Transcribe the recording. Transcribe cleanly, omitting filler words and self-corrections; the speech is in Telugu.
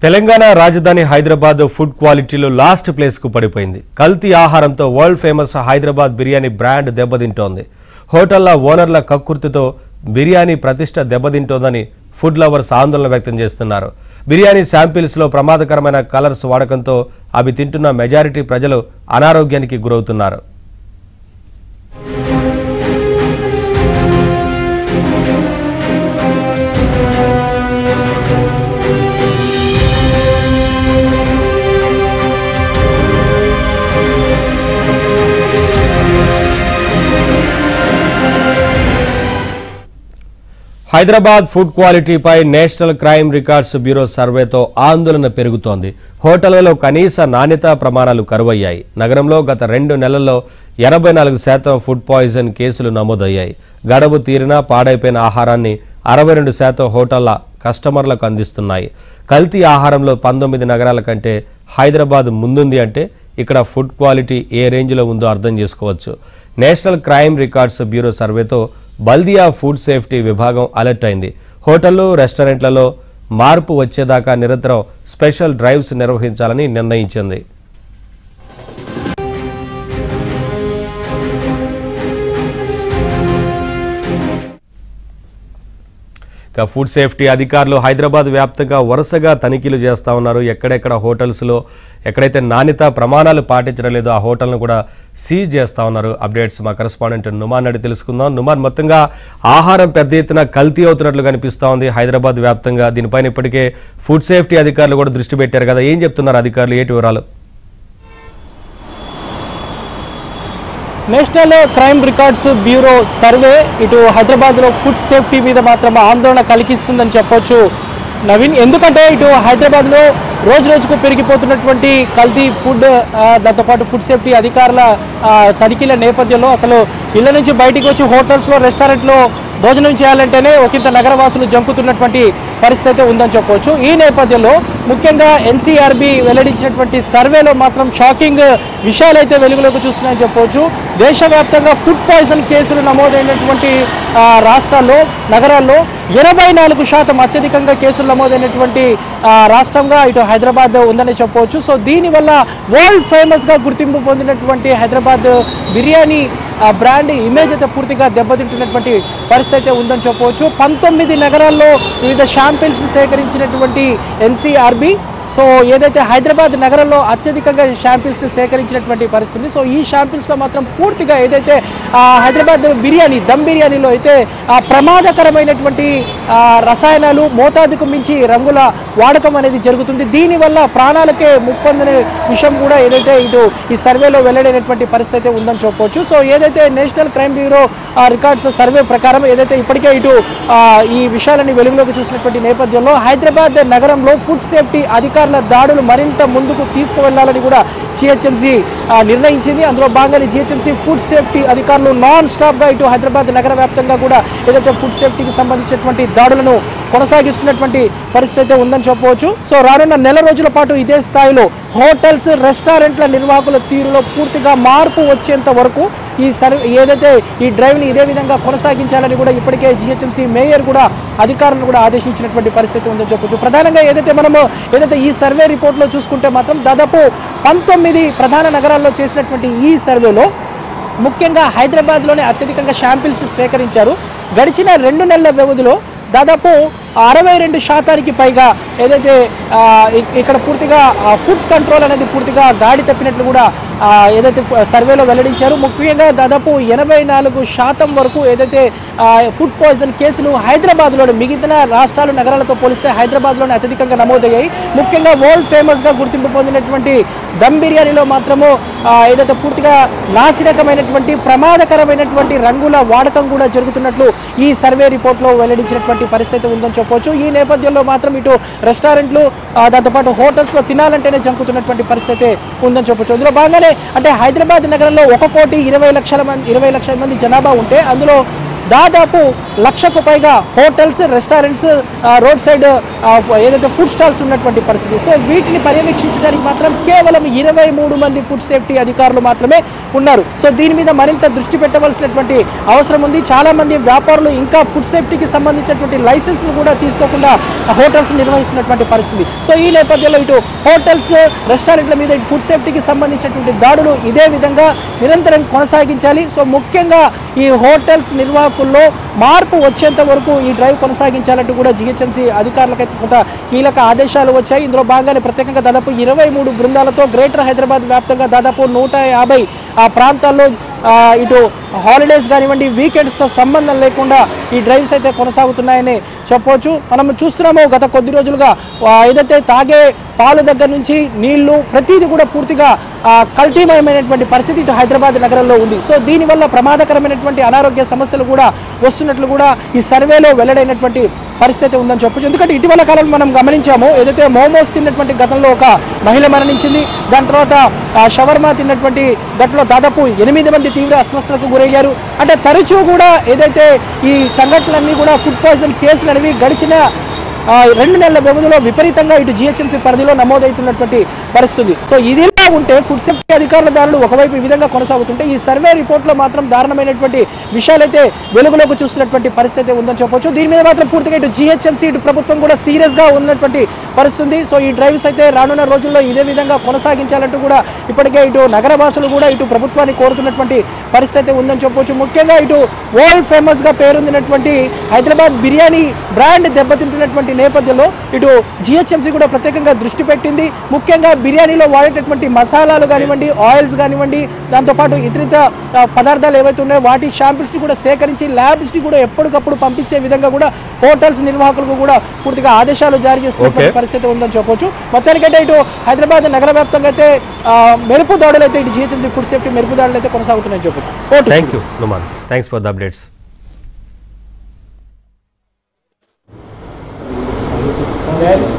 తెలంగాణ రాజధాని హైదరాబాద్ ఫుడ్ క్వాలిటీలో లాస్ట్ ప్లేస్ కు పడిపోయింది. కల్తీ ఆహారంతో world famous Hyderabad biryani brand దెబ్బతింటోంది. హోటళ్ల ఓనర్ల కక్కుర్తితో బిర్యానీ ప్రతిష్ట దెబ్బతింటోందని ఫుడ్ లవర్స్ ఆందోళన వ్యక్తం చేస్తున్నారు. బిర్యానీ శాంపిల్స్ లో ప్రమాదకరమైన కలర్స్ వాడకంతో అవి తింటున్న మెజారిటీ ప్రజలు అనారోగ్యానికి గురవుతున్నారు. హైదరాబాద్ ఫుడ్ క్వాలిటీపై నేషనల్ క్రైమ్ రికార్డ్స్ బ్యూరో సర్వేతో ఆందోళన పెరుగుతోంది. హోటళ్లలో కనీస నాణ్యతా ప్రమాణాలు కరువయ్యాయి. నగరంలో గత 2 నెలల్లో 84% ఫుడ్ పాయిజన్ కేసులు నమోదయ్యాయి. గడువు తీరినా పాడైపోయిన ఆహారాన్ని 62% హోటళ్ల కస్టమర్లకు అందిస్తున్నాయి. కల్తీ ఆహారంలో 19 నగరాల కంటే హైదరాబాద్ ముందుంది అంటే ఇక్కడ ఫుడ్ క్వాలిటీ ఏ రేంజ్లో ఉందో అర్థం చేసుకోవచ్చు. నేషనల్ క్రైమ్ రికార్డ్స్ బ్యూరో సర్వేతో బల్దియా ఫుడ్ సేఫ్టీ విభాగం అలర్ట్ అయింది. హోటళ్లు, రెస్టారెంట్లలో మార్పు వచ్చేదాకా నిరంతరం స్పెషల్ డ్రైవ్స్ నిర్వహించాలని నిర్ణయించింది. ఫుడ్ సేఫ్టీ అధికారులు హైదరాబాద్ వ్యాప్తంగా వరుసగా తనిఖీలు చేస్తూ ఉన్నారు. ఎక్కడెక్కడ హోటల్స్లో ఎక్కడైతే నాణ్యత ప్రమాణాలు పాటించడం లేదో ఆ హోటల్ను కూడా సీజ్ చేస్తూ ఉన్నారు. అప్డేట్స్ మా కరెస్పాండెంట్ నుమాన్ అడిగి తెలుసుకుందాం. నుమాన్, మొత్తంగా ఆహారం పెద్ద ఎత్తున కల్తీ అవుతున్నట్లు కనిపిస్తూ ఉంది హైదరాబాద్ వ్యాప్తంగా. దీనిపైన ఇప్పటికే ఫుడ్ సేఫ్టీ అధికారులు కూడా దృష్టి పెట్టారు కదా, ఏం చెప్తున్నారు అధికారులు, ఏంటి వివరాలు? National crime records bureau survey ఇటు హైదరాబాద్లో ఫుడ్ సేఫ్టీ మీద మాత్రం ఆందోళన కలిగిస్తుందని చెప్పొచ్చు నవీన్. ఎందుకంటే ఇటు హైదరాబాద్లో రోజు రోజుకు పెరిగిపోతున్నటువంటి కల్తీ ఫుడ్, దాంతోపాటు ఫుడ్ సేఫ్టీ అధికారుల తనిఖీల నేపథ్యంలో అసలు ఇళ్ల నుంచి బయటికి వచ్చి హోటల్స్లో, రెస్టారెంట్లో భోజనం చేయాలంటేనే ఒకంత నగరవాసులు జంకుతున్నటువంటి పరిస్థితి ఉందని చెప్పవచ్చు. ఈ నేపథ్యంలో ముఖ్యంగా ఎన్సీఆర్బీ వెల్లడించినటువంటి సర్వేలో మాత్రం షాకింగ్ విషయాలు అయితే వెలుగులోకి చూస్తున్నాయని చెప్పవచ్చు. దేశవ్యాప్తంగా ఫుడ్ పాయిజన్ కేసులు నమోదైనటువంటి రాష్ట్రాల్లో, నగరాల్లో 84% అత్యధికంగా కేసులు నమోదైనటువంటి రాష్ట్రంగా ఇటు హైదరాబాద్ ఉందని చెప్పవచ్చు. సో దీనివల్ల వరల్డ్ ఫేమస్గా గుర్తింపు పొందినటువంటి హైదరాబాద్ బిర్యానీ బ్రాండ్ ఇమేజ్ అయితే పూర్తిగా దెబ్బతింటున్నటువంటి పరిస్థితి అయితే ఉందని చెప్పవచ్చు. 19 నగరాల్లో వివిధ శాంపిల్స్ సేకరించినటువంటి ఎన్సీఆర్బీ సో ఏదైతే హైదరాబాద్ నగరంలో అత్యధికంగా శాంపిల్స్ సేకరించినటువంటి పరిస్థితి. సో ఈ శాంపిల్స్లో మాత్రం పూర్తిగా ఏదైతే హైదరాబాద్ బిర్యానీ, దమ్ బిర్యానీలో అయితే ప్రమాదకరమైనటువంటి రసాయనాలు, మోతాదుకు మించి రంగుల వాడకం అనేది జరుగుతుంది. దీనివల్ల ప్రాణాలకే ముప్పొందనే విషయం కూడా ఏదైతే ఇటు ఈ సర్వేలో వెల్లడైనటువంటి పరిస్థితి ఉందని చెప్పవచ్చు. సో ఏదైతే national crime bureau records survey ప్రకారం ఏదైతే ఇప్పటికే ఇటు ఈ విషయాలని వెలుగులోకి చూసినటువంటి నేపథ్యంలో హైదరాబాద్ నగరంలో ఫుడ్ సేఫ్టీ అధికారుల దాడులు మరింత ముందుకు తీసుకువెళ్లాలని కూడా జిహెచ్ఎంసీ నిర్ణయించింది. అందులో భాగంగా జిహెచ్ఎంసీ ఫుడ్ సేఫ్టీ అధికారులు నాన్ స్టాప్గా ఇటు హైదరాబాద్ నగర వ్యాప్తంగా కూడా ఏదైతే ఫుడ్ సేఫ్టీకి సంబంధించినటువంటి దాడులను కొనసాగిస్తున్నటువంటి పరిస్థితి ఉందని చెప్పవచ్చు. సో రానున్న నెల రోజుల పాటు ఇదే స్థాయిలో హోటల్స్, రెస్టారెంట్ల నిర్వాహకుల తీరులో పూర్తిగా మార్పు వచ్చేంత వరకు ఏదైతే ఈ డ్రైవ్ని ఇదే విధంగా కొనసాగించాలని కూడా ఇప్పటికే జిహెచ్ఎంసీ మేయర్ కూడా అధికారులను కూడా ఆదేశించినటువంటి పరిస్థితి ఉందని చెప్పొచ్చు. ప్రధానంగా ఏదైతే ఈ సర్వే రిపోర్ట్లో చూసుకుంటే మాత్రం దాదాపు 19 ప్రధాన నగరాల్లో చేసినటువంటి ఈ సర్వేలో ముఖ్యంగా హైదరాబాద్లోనే అత్యధికంగా శాంపిల్స్ స్వీకరించారు. గడిచిన 2 నెలల వ్యవధిలో దాదాపు 62% పైగా ఏదైతే ఇక్కడ పూర్తిగా ఫుడ్ కంట్రోల్ అనేది పూర్తిగా గాడి తప్పినట్లు కూడా ఏదైతే సర్వేలో వెల్లడించారు. ముఖ్యంగా దాదాపు 84% వరకు ఏదైతే ఫుడ్ పాయిజన్ కేసులు హైదరాబాద్లోని, మిగతా రాష్ట్రాలు, నగరాలతో పోలిస్తే హైదరాబాద్లోనే అత్యధికంగా నమోదయ్యాయి. ముఖ్యంగా వరల్డ్ ఫేమస్గా గుర్తింపు పొందినటువంటి దమ్ బిర్యానీలో మాత్రము ఏదైతే పూర్తిగా నాసిరకమైనటువంటి, ప్రమాదకరమైనటువంటి రంగుల వాడకం కూడా జరుగుతున్నట్లు ఈ సర్వే రిపోర్ట్లో వెల్లడించినటువంటి పరిస్థితి ఉందని చెప్పవచ్చు. ఈ నేపథ్యంలో మాత్రం ఇటు రెస్టారెంట్లు, దాంతోపాటు హోటల్స్లో తినాలంటేనే జంకుతున్నటువంటి పరిస్థితి ఉందని చెప్పొచ్చు. అందులో భాగంగానే అంటే హైదరాబాద్ నగరంలో 1,20,00,000 మంది జనాభా ఉంటే అందులో దాదాపు 1,00,000కు పైగా హోటల్స్, రెస్టారెంట్స్, రోడ్ సైడ్ ఏదైతే ఫుడ్ స్టాల్స్ ఉన్నటువంటి పరిస్థితి. సో వీటిని పర్యవేక్షించడానికి మాత్రం కేవలం 23 మంది ఫుడ్ సేఫ్టీ అధికారులు మాత్రమే ఉన్నారు. సో దీని మీద మరింత దృష్టి పెట్టవలసినటువంటి అవసరం ఉంది. చాలా మంది వ్యాపారులు ఇంకా ఫుడ్ సేఫ్టీకి సంబంధించినటువంటి లైసెన్స్లు కూడా తీసుకోకుండా హోటల్స్ నిర్వహిస్తున్నటువంటి పరిస్థితి. సో ఈ నేపథ్యంలో ఇటు హోటల్స్, రెస్టారెంట్ల మీద ఇటు ఫుడ్ సేఫ్టీకి సంబంధించినటువంటి దాడులు ఇదే విధంగా నిరంతరం కొనసాగించాలి. సో ముఖ్యంగా ఈ హోటల్స్ నిర్వాహకుల్లో మార్పు వచ్చేంత వరకు ఈ డ్రైవ్ కొనసాగించాలంటూ కూడా జిహెచ్ఎంసీ అధికారులకైతే కొంత కీలక ఆదేశాలు వచ్చాయి. ఇందులో భాగంగానే ప్రత్యేకంగా దాదాపు 23 బృందాలతో గ్రేటర్ హైదరాబాద్ వ్యాప్తంగా దాదాపు 150 ప్రాంతాల్లో ఇటు హాలిడేస్ కానివ్వండి, వీకెండ్స్తో సంబంధం లేకుండా ఈ డ్రైవ్స్ అయితే కొనసాగుతున్నాయని చెప్పవచ్చు. మనం చూస్తున్నాము గత కొద్ది రోజులుగా ఏదైతే తాగే పాలు దగ్గర నుంచి నీళ్లు ప్రతిదీ కూడా పూర్తిగా కల్తీమయమైనటువంటి పరిస్థితి ఇటు హైదరాబాద్ నగరంలో ఉంది. సో దీనివల్ల ప్రమాదకరమైనటువంటి అనారోగ్య సమస్యలు కూడా వస్తున్నట్లు కూడా ఈ సర్వేలో వెల్లడైనటువంటి పరిస్థితి ఉందని చెప్పచ్చు. ఎందుకంటే ఇటీవల కాలంలో మనం గమనించాము, ఏదైతే మోమోస్ తిన్నటువంటి గతంలో ఒక మహిళ మరణించింది. దాని తర్వాత షవర్మా తిన్నటువంటి గతంలో దాదాపు 8 మంది తీవ్ర అస్వస్థతకు గురయ్యారు. అంటే తరచూ కూడా ఏదైతే ఈ సంఘటనలన్నీ కూడా ఫుడ్ పాయిజన్ కేసులు అనేవి గడిచిన 2 నెలల వ్యవధిలో విపరీతంగా ఇటు జిహెచ్ఎంసీ పరిధిలో నమోదవుతున్నటువంటి పరిస్థితి. సో ఇదిలా ఉంటే ఫుడ్ సేఫ్టీ అధికారుల దాడులు ఒకవైపు ఈ విధంగా కొనసాగుతుంటే ఈ సర్వే రిపోర్ట్లో మాత్రం దారుణమైనటువంటి విషయాలైతే వెలుగులోకి చూస్తున్నటువంటి పరిస్థితి ఉందని చెప్పొచ్చు. దీని మీద మాత్రం పూర్తిగా ఇటు జిహెచ్ఎంసీ ఇటు ప్రభుత్వం కూడా సీరియస్గా ఉన్నటువంటి పరిస్థితి. సో ఈ డ్రైవ్స్ అయితే రానున్న రోజుల్లో ఇదే విధంగా కొనసాగించాలంటూ కూడా ఇప్పటికే ఇటు నగరవాసులు కూడా ఇటు ప్రభుత్వాన్ని కోరుతున్నటువంటి పరిస్థితి ఉందని చెప్పొచ్చు. ముఖ్యంగా ఇటు వరల్డ్ ఫేమస్గా పేరొందినటువంటి హైదరాబాద్ బిర్యానీ బ్రాండ్ దెబ్బతింటున్నటువంటి నేపథ్యంలో ఇటు జిహెచ్ఎంసీ కూడా ప్రత్యేకంగా దృష్టి పెట్టింది. ముఖ్యంగా బిర్యానీలో వాడేటటువంటి మసాలాలు కానివ్వండి, ఆయిల్స్ కానివ్వండి, దాంతోపాటు ఇతరిత పదార్థాలు ఏవైతే ఉన్నాయో వాటి శాంపిల్స్ని కూడా సేకరించి ల్యాబ్స్ని కూడా ఎప్పటికప్పుడు పంపించే విధంగా కూడా హోటల్స్ నిర్వాహకులకు కూడా పూర్తిగా ఆదేశాలు జారీ చేస్తున్నటువంటి పరిస్థితి ఉందని చెప్పొచ్చు. మొత్తానికైతే ఇటు హైదరాబాద్ నగర వ్యాప్తంగా అయితే మెరుపు దాడులు అయితే ఇటు జిహెచ్ఎంసీ ఫుడ్ సేఫ్టీ మెరుపు దాడులు అయితే కొనసాగుతున్నాయని చెప్పొచ్చు. Thank you Numan, thanks for the updates. Yeah.